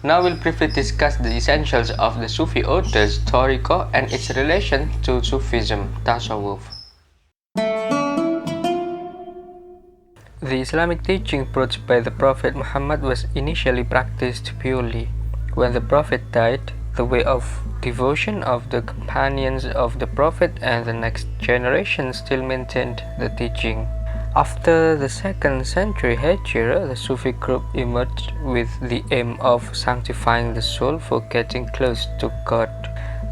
Now we'll briefly discuss the essentials of the Sufi orders, Tariqa, and its relation to Sufism, Tasawwuf. The Islamic teaching brought by the Prophet Muhammad was initially practiced purely. When the Prophet died, the way of devotion of the companions of the Prophet and the next generation still maintained the teaching. After the 2nd century Hijrah, the Sufi group emerged with the aim of sanctifying the soul for getting close to God.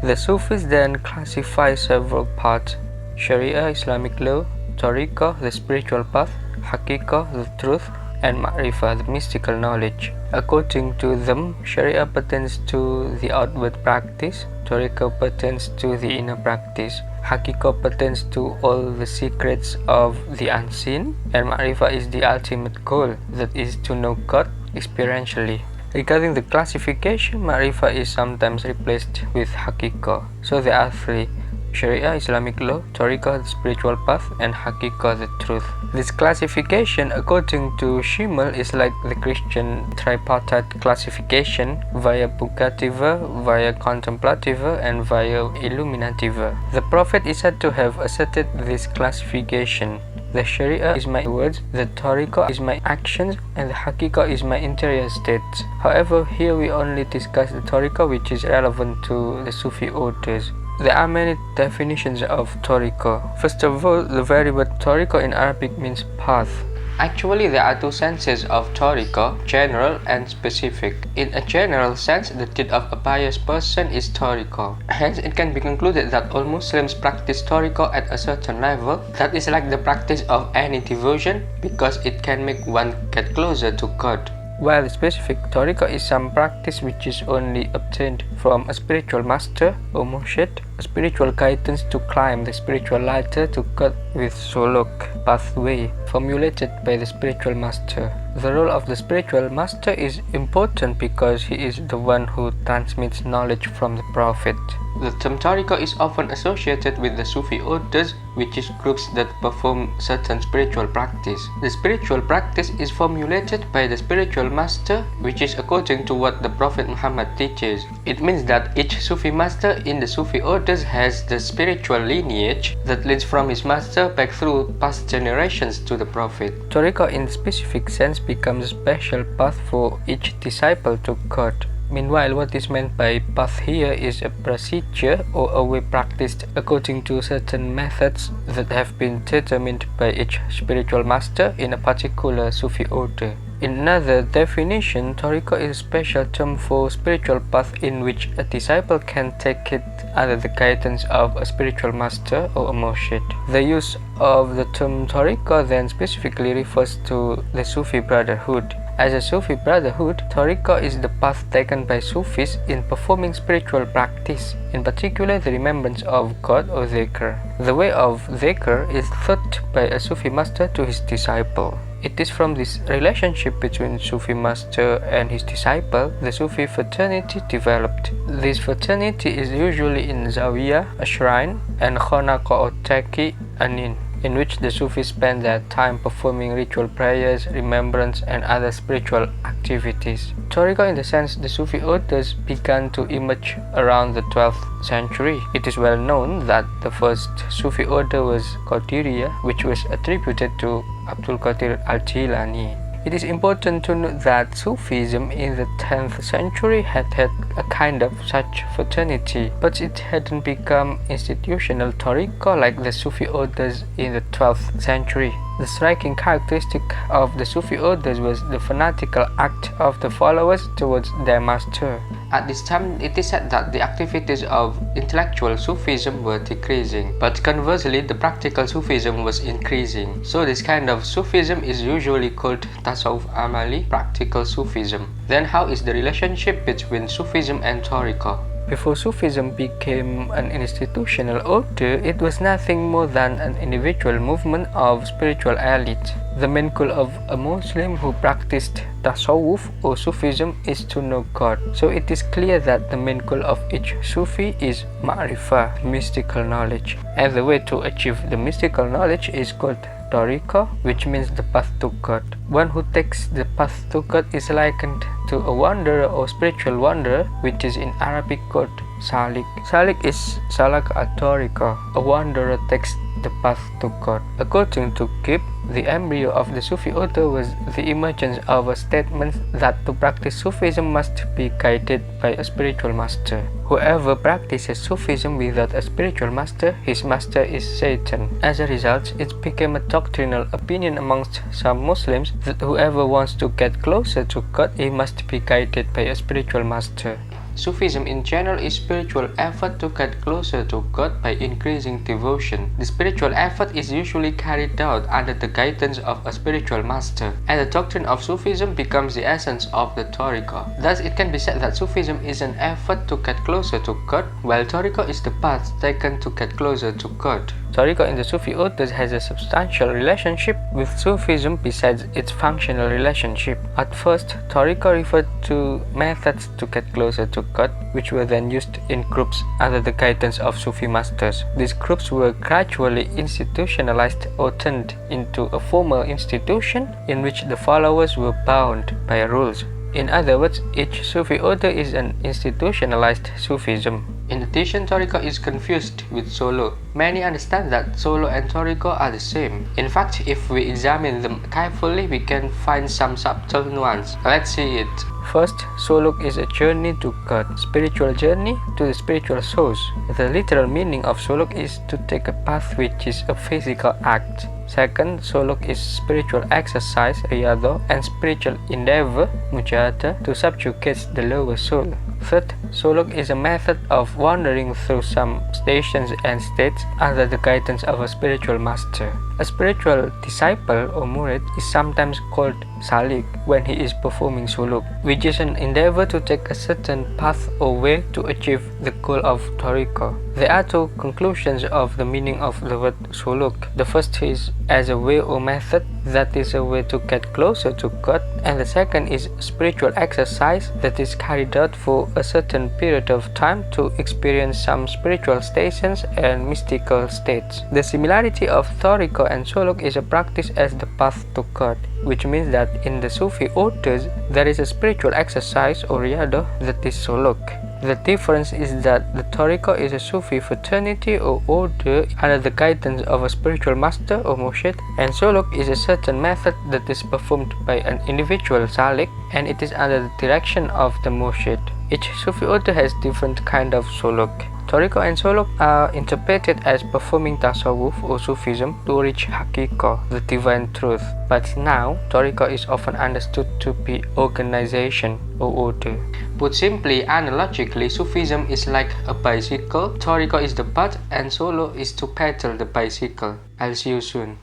The Sufis then classify several parts: Sharia, Islamic law; Tariqa, the spiritual path; Haqiqah, the truth; and Ma'rifah, the mystical knowledge. According to them, Sharia pertains to the outward practice, Tariqa pertains to the inner practice, Haqiqah pertains to all the secrets of the unseen, and Ma'rifah is the ultimate goal, that is to know God experientially. Regarding the classification, Ma'rifah is sometimes replaced with Haqiqah. So there are 3: Sharia, Islamic law; Tariqa, the spiritual path; and Haqiqah, the truth. This classification, according to Schimmel, is like the Christian tripartite classification via purgativa, via contemplativa, and via illuminativa. The Prophet is said to have asserted this classification. The Sharia is my words, the Tariqa is my actions, and the Haqiqah is my interior state. However, here we only discuss the Tariqa, which is relevant to the Sufi orders. There are many definitions of Tariqa. First of all, the very word Tariqa in Arabic means path. Actually, there are 2 senses of Tariqa, general and specific. In a general sense, the deed of a pious person is Tariqa. Hence, it can be concluded that all Muslims practice Tariqa at a certain level, that is like the practice of any devotion, because it can make one get closer to God. While the specific Tariqa is some practice which is only obtained from a spiritual master or murshid, a spiritual guidance to climb the spiritual ladder to God with suluk, pathway, formulated by the spiritual master. The role of the spiritual master is important because he is the one who transmits knowledge from the Prophet. The term Tariqa is often associated with the Sufi orders, which is groups that perform certain spiritual practice. The spiritual practice is formulated by the spiritual master, which is according to what the Prophet Muhammad teaches. It means that each Sufi master in the Sufi orders has the spiritual lineage that leads from his master back through past generations to the Prophet. Tariqa in specific sense becomes a special path for each disciple to God. Meanwhile, what is meant by path here is a procedure or a way practiced according to certain methods that have been determined by each spiritual master in a particular Sufi order. In another definition, Tariqa is a special term for spiritual path in which a disciple can take it under the guidance of a spiritual master or a murshid. The use of the term Tariqa then specifically refers to the Sufi brotherhood. As a Sufi brotherhood, Tariqa is the path taken by Sufis in performing spiritual practice, in particular the remembrance of God or dhikr. The way of dhikr is taught by a Sufi master to his disciple. It is from this relationship between Sufi master and his disciple the Sufi fraternity developed. This fraternity is usually in Zawiyah, a shrine, and Khonaqa or Taki, an inn, in which the Sufis spend their time performing ritual prayers, remembrance, and other spiritual activities. Tariqa, in the sense the Sufi orders began to emerge around the 12th century. It is well known that the first Sufi order was Qadiriyah, which was attributed to Abdul Qadir al-Jilani. It is important to note that Sufism in the 10th century had a kind of such fraternity, but it hadn't become institutional Tariqa like the Sufi orders in the 12th century. The striking characteristic of the Sufi orders was the fanatical act of the followers towards their master. At this time, it is said that the activities of intellectual Sufism were decreasing, but conversely, the practical Sufism was increasing. So this kind of Sufism is usually called Tasawwuf Amali, practical Sufism. Then how is the relationship between Sufism and Tariqa? Before Sufism became an institutional order, it was nothing more than an individual movement of spiritual elite. The main goal of a Muslim who practiced Tasawwuf or Sufism is to know God. So it is clear that the main goal of each Sufi is Ma'rifah, mystical knowledge. And the way to achieve the mystical knowledge is called Tariqa, which means the path to God. One who takes the path to God is likened to a wanderer or spiritual wanderer, which is in Arabic called Salik. Salik is Salak al-Tariqa. A wanderer takes the path to God. According to Gibb, the embryo of the Sufi order was the emergence of a statement that to practice Sufism must be guided by a spiritual master. Whoever practices Sufism without a spiritual master, his master is Satan. As a result, it became a doctrinal opinion amongst some Muslims that whoever wants to get closer to God, he must be guided by a spiritual master. Sufism in general is spiritual effort to get closer to God by increasing devotion. The spiritual effort is usually carried out under the guidance of a spiritual master, and the doctrine of Sufism becomes the essence of the Tariqa. Thus, it can be said that Sufism is an effort to get closer to God, while Tariqa is the path taken to get closer to God. Tariqa in the Sufi orders has a substantial relationship with Sufism besides its functional relationship. At first, Tariqa referred to methods to get closer to God, which were then used in groups under the guidance of Sufi masters. These groups were gradually institutionalized or turned into a formal institution in which the followers were bound by rules. In other words, each Sufi order is an institutionalized Sufism. In addition, Tariqa is confused with suluk. Many understand that suluk and Tariqa are the same. In fact, if we examine them carefully, we can find some subtle nuance. Let's see it. First, suluk is a journey to God, spiritual journey to the spiritual source. The literal meaning of suluk is to take a path, which is a physical act. Second, suluk is spiritual exercise, riyadhah, and spiritual endeavour, mujahadah, to subjugate the lower soul. Third, suluk is a method of wandering through some stations and states under the guidance of a spiritual master. A spiritual disciple or murid is sometimes called salik when he is performing suluk, which is an endeavour to take a certain path or way to achieve the goal of Tariqa. There are two conclusions of the meaning of the word suluk. The first is as a way or method, that is a way to get closer to God, and the second is spiritual exercise that is carried out for a certain period of time to experience some spiritual stations and mystical states. The similarity of Tariqa and suluk is a practice as the path to God, which means that in the Sufi orders there is a spiritual exercise or riyadhah that is suluk. The difference is that the Tariqa is a Sufi fraternity or order under the guidance of a spiritual master or murshid, and suluk is a certain method that is performed by an individual salik, and it is under the direction of the murshid. Each Sufi order has different kind of suluk. Tariqa and suluk are interpreted as performing Tasawwuf or Sufism to reach Haqiqah, the divine truth. But now, Tariqa is often understood to be organization or order. Put simply, analogically, Sufism is like a bicycle, Tariqa is the path, and suluk is to pedal the bicycle. I'll see you soon.